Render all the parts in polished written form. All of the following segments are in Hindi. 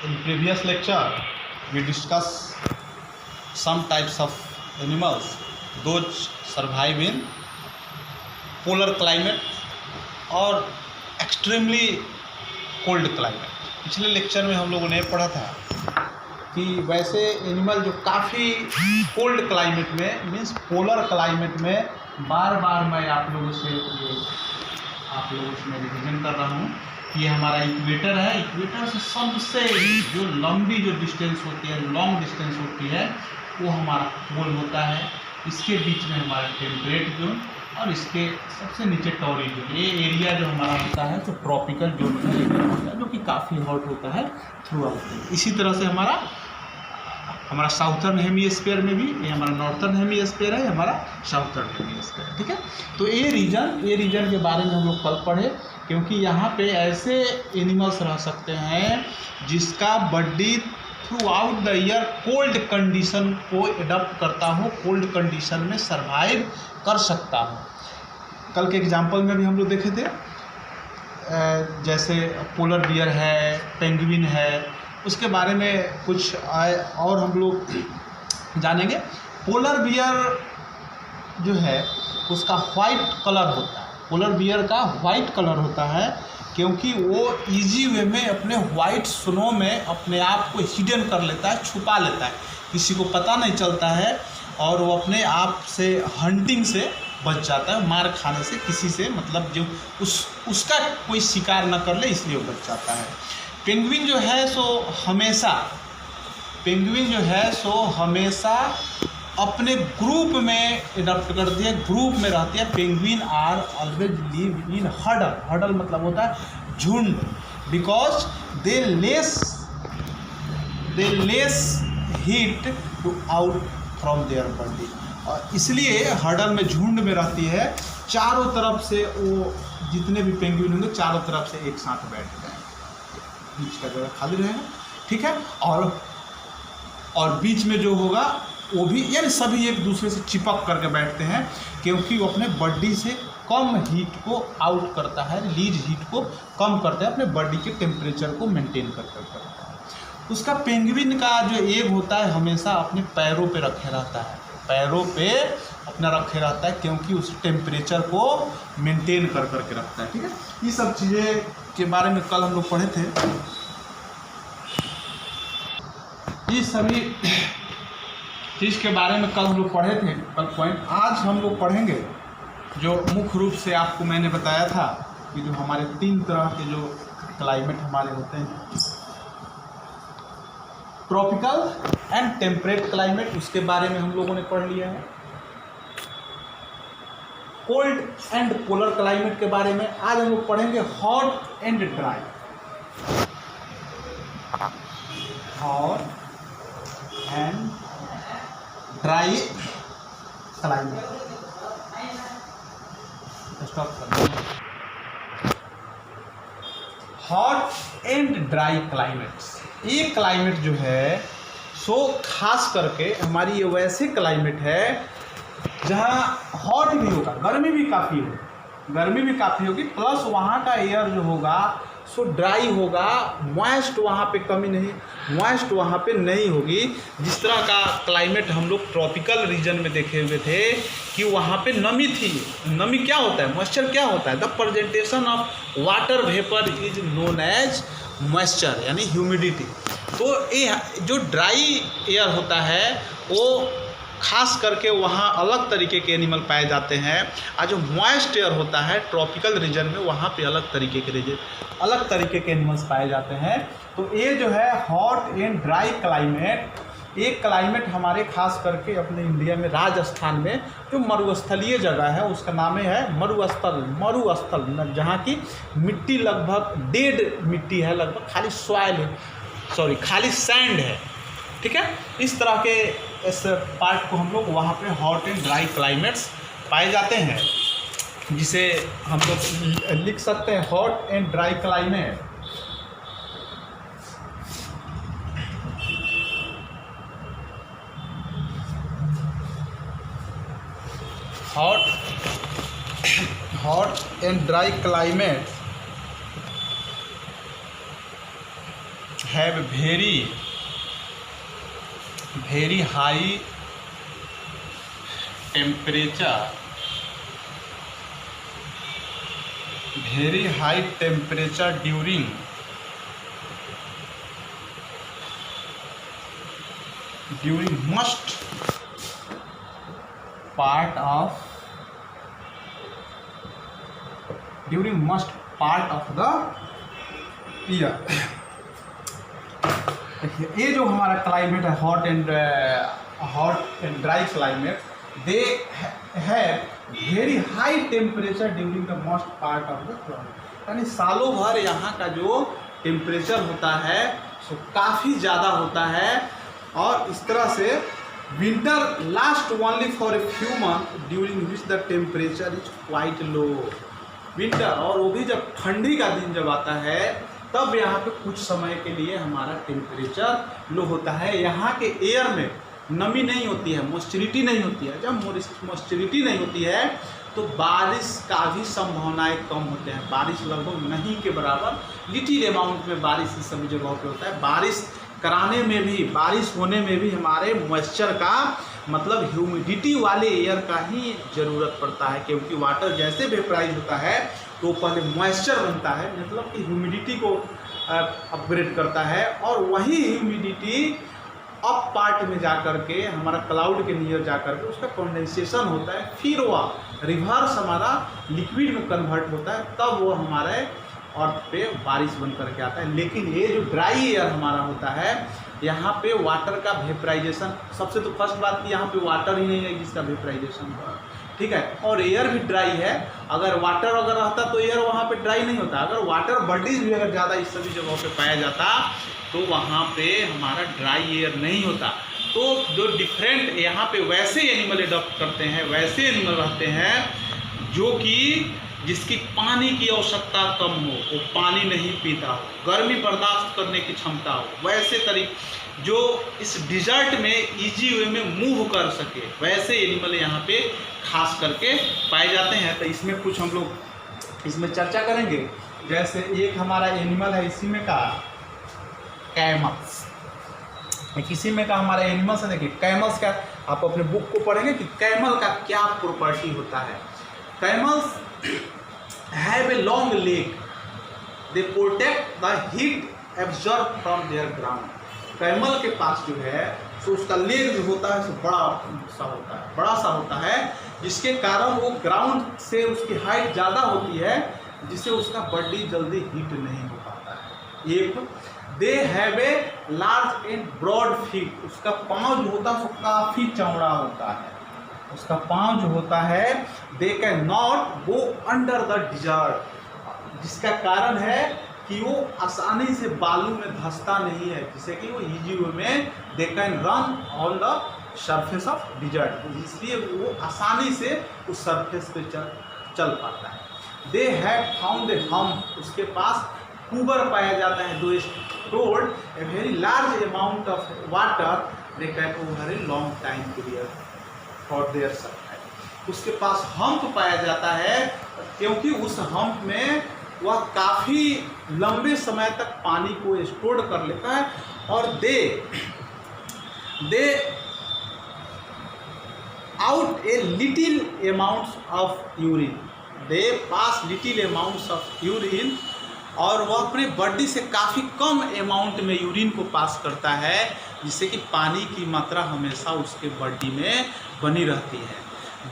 In previous lecture, we discussed some types of animals, those survive in polar climate और extremely cold climate. पिछले लेक्चर में हम लोगों ने पढ़ा था कि वैसे एनिमल जो काफ़ी कोल्ड क्लाइमेट में मीन्स पोलर क्लाइमेट में बार बार मैं आप लोगों से रिविजन कर रहा हूँ। ये हमारा इक्वेटर है। इक्वेटर से सबसे जो लंबी जो डिस्टेंस होती है, लॉन्ग डिस्टेंस होती है, वो हमारा पोल होता है। इसके बीच में हमारा टेम्परेट जोन और इसके सबसे नीचे टॉरिड जोन। ये एरिया जो हमारा होता है तो ट्रॉपिकल जोन का एरिया होता है, जो कि काफ़ी हॉट होता है थ्रू आउट। इसी तरह से हमारा साउथर्न हेमीस्फीयर में भी, ये हमारा नॉर्थर्न हेमीस्फीयर है, हमारा साउथर्न हेमीस्फीयर है। ठीक है, तो ये रीजन के बारे में हम लोग कल पढ़े, क्योंकि यहाँ पे ऐसे एनिमल्स रह सकते हैं जिसका body through out the year cold condition को एडप्ट करता हो, कोल्ड कंडीशन में सरवाइव कर सकता हो। कल के एग्जाम्पल में भी हम लोग देखे थे, जैसे पोलर बियर है, पेंगुइन है, उसके बारे में कुछ और हम लोग जानेंगे। पोलर बियर जो है उसका वाइट कलर होता है, पोलर बियर का वाइट कलर होता है, क्योंकि वो इजी वे में अपने वाइट स्नो में अपने आप को हिडन कर लेता है, छुपा लेता है, किसी को पता नहीं चलता है, और वो अपने आप से हंटिंग से बच जाता है, मार खाने से, किसी से मतलब जो उसका कोई शिकार न कर ले, इसलिए वो बच जाता है। पेंगुइन जो है सो हमेशा अपने ग्रुप में एडप्ट करती है, ग्रुप में रहती है। Penguin are always live in huddle मतलब होता है झुंड, because they less heat to out from their body, और इसलिए हडल में झुंड में रहती है। चारों तरफ से वो जितने भी पेंगुइन होंगे चारों तरफ से एक साथ बैठ गए, बीच का जगह खाली रहेगा। ठीक है, और बीच में जो होगा वो भी, यानी सभी एक दूसरे से चिपक करके बैठते हैं, क्योंकि वो अपने बॉडी से कम हीट को आउट करता है, रिलीज हीट को कम करता है, अपने बॉडी के टेम्परेचर को मेंटेन करता है। उसका पेंगुइन का जो एग होता है हमेशा अपने पैरों पे रखे रहता है, पैरों पे अपना रखे रहता है, क्योंकि उस टेम्परेचर को मेंटेन कर करके रखता है। ठीक है, ये सब चीज़ें के बारे में कल हम लोग पढ़े थे। ये सभी चीज़ के बारे में कल हम लोग पढ़े थे, कल पॉइंट। आज हम लोग पढ़ेंगे जो मुख्य रूप से आपको मैंने बताया था कि जो हमारे 3 तरह के जो क्लाइमेट हमारे होते हैं, ट्रॉपिकल एंड टेम्परेट क्लाइमेट, उसके बारे में हम लोगों ने पढ़ लिया है। कोल्ड एंड पोलर क्लाइमेट के बारे में आज हम लोग पढ़ेंगे। Hot and dry, hot and dry climate. Stop कर। हॉट एंड ड्राई क्लाइमेट्स, ये क्लाइमेट जो है सो खास करके हमारी ये वैसे क्लाइमेट है जहाँ हॉट भी होगा, गर्मी भी काफ़ी होगी, प्लस वहाँ का एयर जो होगा सो ड्राई होगा, मॉइस्ट वहाँ पे कमी नहीं, मॉइस्ट वहाँ पे नहीं होगी। जिस तरह का क्लाइमेट हम लोग ट्रॉपिकल रीजन में देखे हुए थे कि वहाँ पे नमी थी। नमी क्या होता है, मॉइस्चर क्या होता है? The presentation of water vapour is known as moisture, यानी ह्यूमिडिटी। तो ये जो ड्राई एयर होता है वो खास करके वहाँ अलग तरीके के एनिमल पाए जाते हैं, और जो मॉइस्ट एयर होता है ट्रॉपिकल रीजन में वहाँ पे अलग तरीके के एनिमल्स पाए जाते हैं। तो ये जो है हॉट एंड ड्राई क्लाइमेट, एक क्लाइमेट हमारे खास करके अपने इंडिया में राजस्थान में जो मरुस्थलीय जगह है उसका नाम है मरुस्थल, जहाँ की मिट्टी लगभग डेड मिट्टी है, लगभग खाली सैंड है। ठीक है, इस तरह के इस पार्ट को हम लोग वहाँ पे हॉट एंड ड्राई क्लाइमेट्स पाए जाते हैं, जिसे हम लोग लिख सकते हैं hot and dry climate. Hot and dry climate have very high temperature during must part of the year. देखिए ये जो हमारा क्लाइमेट है hot and dry climate, they have very high temperature during the most part of the climate, यानी सालों भर यहाँ का जो टेम्परेचर होता है सो काफ़ी ज़्यादा होता है। और इस तरह से winter last only for a few month during which the temperature is quite low. Winter, और वो भी जब ठंडी का दिन जब आता है तब यहाँ पे कुछ समय के लिए हमारा टेम्परेचर लो होता है। यहाँ के एयर में नमी नहीं होती है, मॉइस्चरिटी नहीं होती है। जब मॉइस्चरिटी नहीं होती है तो बारिश का भी संभावनाएं कम होते हैं। बारिश लगभग नहीं के बराबर, लिटिल अमाउंट में बारिश इस सभी जगहों पे होता है। बारिश कराने में भी, बारिश होने में भी हमारे मॉइस्चर का मतलब ह्यूमिडिटी वाले एयर का ही ज़रूरत पड़ता है, क्योंकि वाटर जैसे वेपराइज होता है तो पहले मॉइस्चर बनता है, मतलब कि ह्यूमिडिटी को अपग्रेड करता है, और वही ह्यूमिडिटी अप पार्ट में जा कर के हमारा क्लाउड के नियर जा कर के उसका कंडेंसेशन होता है, फिर वह रिवर्स हमारा लिक्विड में कन्वर्ट होता है, तब वो हमारे अर्थ पे बारिश बन करके आता है। लेकिन ये जो ड्राई एयर हमारा होता है यहाँ पे वाटर का वेपराइजेशन, सबसे तो फर्स्ट बात कि यहाँ पे वाटर ही नहीं है जिसका वेपराइजेशन हो, ठीक है, और एयर भी ड्राई है। अगर वाटर अगर रहता तो एयर वहाँ पे ड्राई नहीं होता। अगर वाटर बॉडीज भी अगर ज़्यादा इस सभी जगहों पे पाया जाता तो वहाँ पे हमारा ड्राई एयर नहीं होता। तो जो डिफरेंट यहाँ पे वैसे एनिमल एडॉप्ट करते हैं, वैसे एनिमल रहते हैं जो कि जिसकी पानी की आवश्यकता कम हो, वो पानी नहीं पीता हो, गर्मी बर्दाश्त करने की क्षमता हो, वैसे तरीके जो इस डिजर्ट में इजी वे में मूव कर सके, वैसे एनिमल यहाँ पे खास करके पाए जाते हैं। तो इसमें कुछ हम लोग इसमें चर्चा करेंगे। जैसे एक हमारा एनिमल है, इसी में का कैमल्स, इसी में का हमारा एनिमल्स है। देखिए कैमल्स का आप अपने बुक को पढ़ेंगे कि कैमल का क्या प्रॉपर्टी होता है। Camels have a long leg, they protect the heat absorbed from their ground। Camel के पास जो है तो उसका लेग जो होता है बड़ा सा होता है, जिसके कारण वो ग्राउंड से उसकी हाइट ज़्यादा होती है, जिससे उसका बॉडी जल्दी हीट नहीं हो पाता है। एक they have a large and broad feet, उसका पाँव जो होता है वो काफ़ी चौड़ा होता है। उसका पाँव जो होता है they can not go under the dessert, जिसका कारण है कि वो आसानी से बालू में धंसता नहीं है, जिससे कि वो इजी वे में they can run on the surface of dessert, इसलिए वो आसानी से उस सरफेस पे चल पाता है। They have found a hump, उसके पास कुबर पाया जाता है। दो stored a very large amount of water they can over a long time period for their survival. उसके पास हम्प पाया जाता है क्योंकि उस हम्प में वह काफ़ी लंबे समय तक पानी को स्टोर कर लेता है, और they out a little amounts of urine, they pass little amounts of urine, और वह अपने बॉडी से काफ़ी कम अमाउंट में यूरिन को पास करता है, जिससे कि पानी की मात्रा हमेशा उसके बॉडी में बनी रहती है।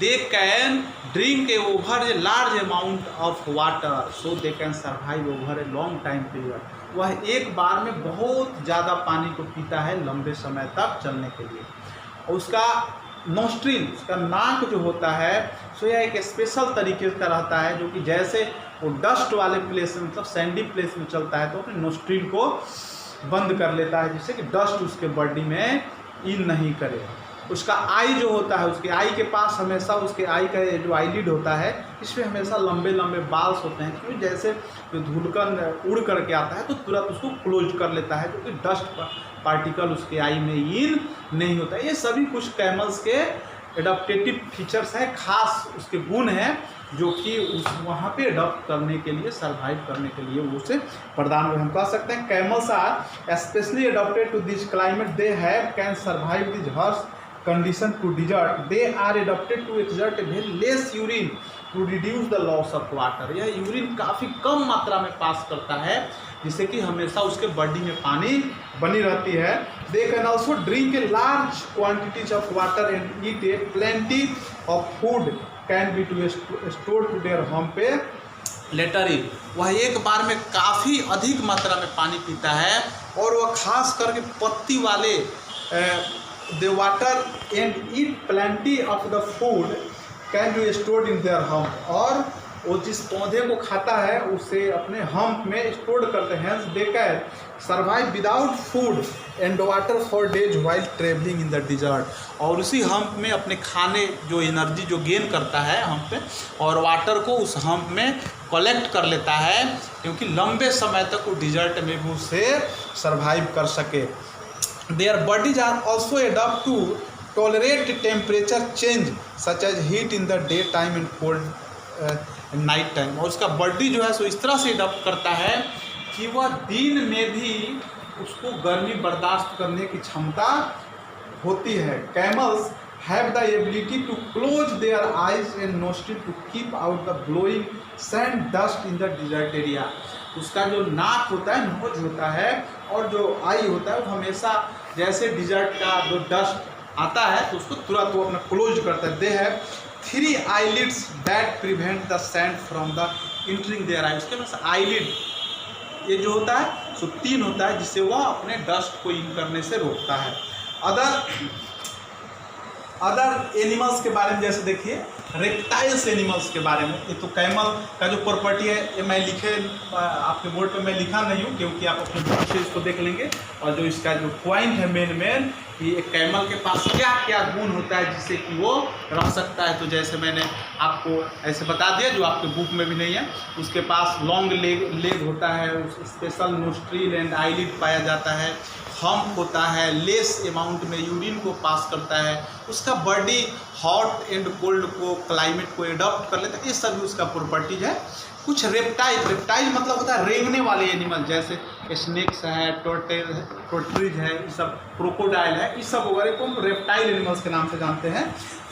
They can drink A over a large amount of water so they can survive over a long time period. वह एक बार में बहुत ज़्यादा पानी को पीता है लंबे समय तक चलने के लिए। उसका नोस्ट्रिल, उसका नाक जो होता है सो यह एक स्पेशल तरीके का रहता है, जो कि जैसे वो डस्ट वाले प्लेस में, मतलब सैंडी प्लेस में चलता है तो अपने नोस्ट्रिल को बंद कर लेता है, जिससे कि डस्ट उसके बॉडी में इन नहीं करे। उसका आई जो होता है, उसके आई के पास हमेशा उसके आई का जो आईलिड होता है इसमें हमेशा लंबे लंबे बाल्स होते हैं, क्योंकि जैसे जो धूलकण उड़ करके आता है तो तुरंत उसको क्लोज कर लेता है, क्योंकि डस्ट पार्टिकल उसके आई में इन नहीं होता है। ये सभी कुछ कैमल्स के एडाप्टेटिव फीचर्स है, खास उसके गुण हैं जो कि उस वहाँ पे अडॉप्ट करने के लिए, सर्वाइव करने के लिए वो उसे प्रदान हुए। हम कह सकते हैं camels are specially adopted to this climate, they have can survive this harsh condition to desert, they are adopted to exert a very less urine to reduce the loss of water. यह यूरिन काफ़ी कम मात्रा में पास करता है जिससे कि हमेशा उसके बॉडी में पानी बनी रहती है। They can also drink a large quantities of water and eat a plenty of food can be to store to their home pay later in. वह एक बार में काफ़ी अधिक मात्रा में पानी पीता है और वह खास करके पत्ती वाले the water and eat plenty of the food can be stored in their home, और वो जिस पौधे को खाता है उसे अपने हम्प में स्टोर करते हैं। They can survive without food and water for days while travelling in the dessert, और उसी हम्प में अपने खाने जो एनर्जी जो गेन करता है हम्प पे, और वाटर को उस हम्प में कलेक्ट कर लेता है क्योंकि लंबे समय तक वो डिजर्ट में भी उसे सर्वाइव कर सके। Their bodies are also adopt to tolerate temperature change such as heat in the day time and cold night time, और उसका बॉडी जो है सो इस तरह से अडॉप्ट करता है कि वह दिन में भी उसको गर्मी बर्दाश्त करने की क्षमता होती है। Camels have the ability to close their eyes and nostril to keep out the blowing sand dust in the desert area. उसका जो नाक होता है, नोज होता है, और जो आई होता है वो हमेशा जैसे डिजर्ट का जो डस्ट आता है तो उसको तुरंत वो अपना क्लोज करता है। They have 3 eyelids that prevent the sand from the entering their eye। उसके पास आईलिड ये जो होता है सो 3 होता है जिससे वह अपने डस्ट को इन करने से रोकता है। अदर एनिमल्स के बारे में जैसे देखिए रेप्टाइल्स एनिमल्स के बारे में, ये तो कैमल का जो प्रॉपर्टी है ये मैं लिखे आपके बोर्ड पे मैं लिखा नहीं हूँ क्योंकि आप अपने बुक से इसको देख लेंगे, और जो इसका जो पॉइंट है मेन कि एक कैमल के पास क्या क्या गुण होता है जिससे कि वो रह सकता है। तो जैसे मैंने आपको ऐसे बता दिया जो आपके बुक में भी नहीं है, उसके पास लॉन्ग लेग होता है, स्पेशल नोस्ट्रिल एंड आईलिड पाया जाता है, हम्प होता है, लेस अमाउंट में यूरिन को पास करता है, उसका बॉडी हॉट एंड कोल्ड को क्लाइमेट को एडॉप्ट कर लेता है। ये सभी उसका प्रॉपर्टीज है। कुछ रेप्टाइल मतलब होता है रेंगने वाले एनिमल, जैसे स्नेक्स है, टोर्टोइज है, ये सब क्रोकोडाइल है, ये सब वगैरह को हम रेप्टाइल एनिमल्स के नाम से जानते हैं।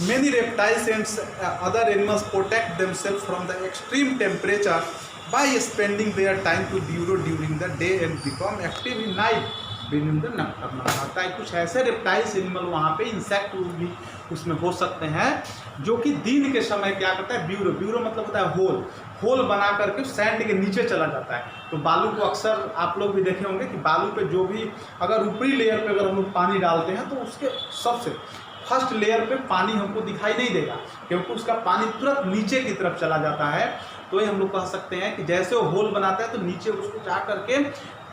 Many reptiles and other animals protect themselves from the extreme temperature by spending their time to burrow during the day and become active in night been the nocturnal होता है। कुछ ऐसे रेप्टाइल्स एनिमल वहाँ पे इंसेक्ट भी उसमें हो सकते हैं जो कि दिन के समय क्या करता है, ब्यूरो मतलब होता है होल बना करके सैंड के नीचे चला जाता है। तो बालू को अक्सर आप लोग भी देखे होंगे कि बालू पे जो भी अगर ऊपरी लेयर पे अगर हम लोग पानी डालते हैं तो उसके सबसे फर्स्ट लेयर पे पानी हमको दिखाई नहीं देगा क्योंकि उसका पानी तुरंत नीचे की तरफ चला जाता है। तो ये हम लोग कह सकते हैं कि जैसे वो होल बनाता है तो नीचे उसको जा करके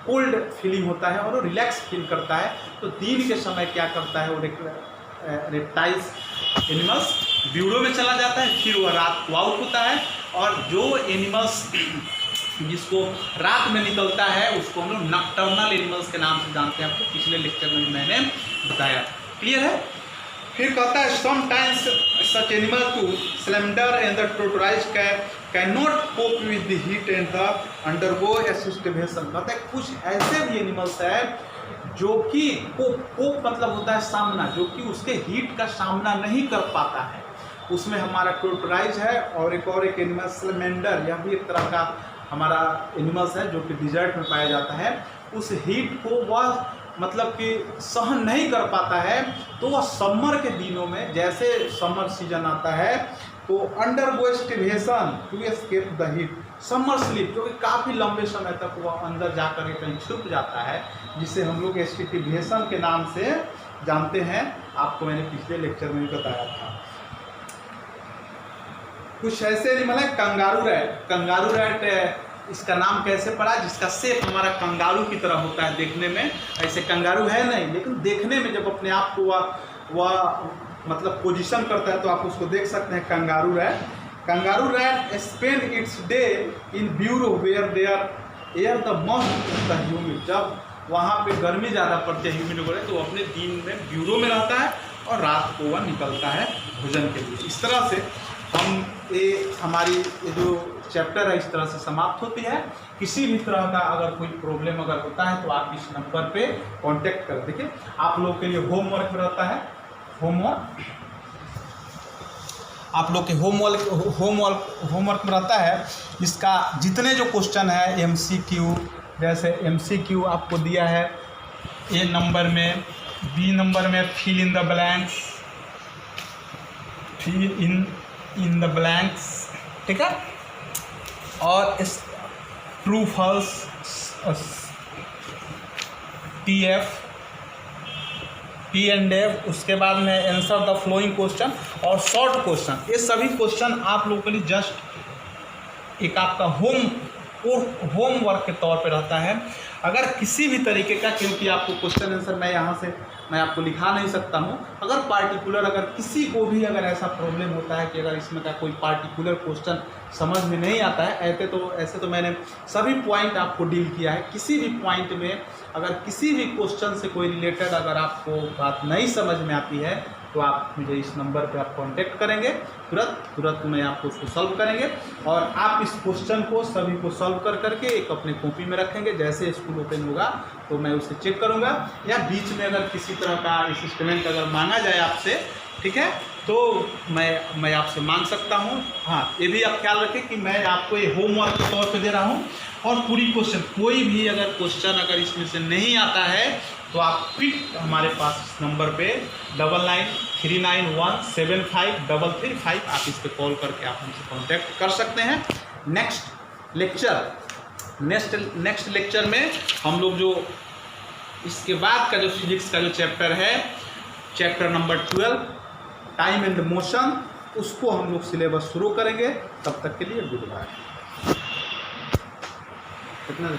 कोल्ड फीलिंग होता है और वो रिलैक्स फील करता है। तो दिन के समय क्या करता है वो रेप्टाइल्स एनिमल्स ब्यूरो में चला जाता है, फिर वह रात को आउट होता है, और जो एनिमल्स जिसको रात में निकलता है उसको हम लोग नॉकटर्नल एनिमल्स के नाम से जानते हैं। आपको पिछले लेक्चर में मैंने बताया, क्लियर है। फिर कहता है sometimes such animal to slender and the tortoise can not cope with the heat and they undergo aestivation. कहता है कुछ ऐसे भी एनिमल्स है जो कि कोप मतलब होता है सामना, जो कि उसके हीट का सामना नहीं कर पाता है। उसमें हमारा टोटोराइज है और एक एनिमल स्लेंडर, यह भी एक तरह का हमारा एनिमल्स है जो कि डिजर्ट में पाया जाता है। उस हीट को वह मतलब कि सहन नहीं कर पाता है, तो वह समर के दिनों में जैसे समर सीजन आता है तो undergo aestivation to escape the heat, summer sleep, जो कि काफ़ी लंबे समय तक वह अंदर जाकर कहीं छुप जाता है, जिसे हम लोग एस्टिवेशन के नाम से जानते हैं। आपको मैंने पिछले लेक्चर में भी बताया था। कुछ ऐसे एनिमल है कंगारू रैट इसका नाम कैसे पड़ा, जिसका शेप हमारा कंगारू की तरह होता है देखने में। ऐसे कंगारू है नहीं, लेकिन देखने में जब अपने आप को वह मतलब पोजीशन करता है तो आप उसको देख सकते हैं kangaroo rat spend its day in burrow where there air the most the humid. जब वहाँ पे गर्मी ज़्यादा पड़ती है ह्यूमिड वगैरह तो वो अपने दिन में ब्यूरो में रहता है और रात को वह निकलता है भोजन के लिए। इस तरह से हम हमारी जो चैप्टर है इस तरह से समाप्त होती है। किसी भी तरह का अगर कोई प्रॉब्लम अगर होता है तो आप इस नंबर पे कांटेक्ट कर। देखिए आप लोग के लिए होमवर्क रहता है, आप लोग के होमवर्क में रहता है इसका जितने जो क्वेश्चन है एमसीक्यू, जैसे एमसीक्यू आपको दिया है ए नंबर में, बी नंबर में fill in the blanks, fill in the blanks, ठीक है, और इस true false, TF, P and F, उसके बाद में आंसर द फ्लोइंग क्वेश्चन और शॉर्ट क्वेश्चन। ये सभी क्वेश्चन आप लोगों के लिए जस्ट एक आपका होमवर्क के तौर पे रहता है। अगर किसी भी तरीके का, क्योंकि आपको क्वेश्चन आंसर मैं आपको लिखा नहीं सकता हूँ, अगर पार्टिकुलर अगर किसी को भी अगर ऐसा प्रॉब्लम होता है कि अगर इसमें का कोई पार्टिकुलर क्वेश्चन समझ में नहीं आता है, ऐसे तो मैंने सभी पॉइंट आपको डील किया है। किसी भी पॉइंट में अगर किसी भी क्वेश्चन से कोई रिलेटेड अगर आपको बात नहीं समझ में आती है तो आप मुझे इस नंबर पे आप कांटेक्ट करेंगे, तुरंत मैं आपको उसको सॉल्व करेंगे। और आप इस क्वेश्चन को सभी को सॉल्व करके एक अपने कॉपी में रखेंगे। जैसे स्कूल ओपन होगा तो मैं उसे चेक करूंगा, या बीच में अगर किसी तरह का असिस्टेंट अगर मांगा जाए आपसे, ठीक है, तो मैं आपसे मांग सकता हूँ। हाँ, ये भी आप ख्याल रखें कि मैं आपको ये होमवर्क के तौर पे दे रहा हूँ। और पूरी क्वेश्चन कोई भी अगर क्वेश्चन अगर इसमें से नहीं आता है तो आप फिर हमारे पास इस नंबर पे 9939175335 आप इस पर कॉल करके आप हमसे कांटेक्ट कर सकते हैं। नेक्स्ट लेक्चर में हम लोग जो इसके बाद का जो फिजिक्स का जो चैप्टर है, chapter number 12 time and motion, उसको हम लोग सिलेबस शुरू करेंगे। तब तक के लिए गुड बाय। कितना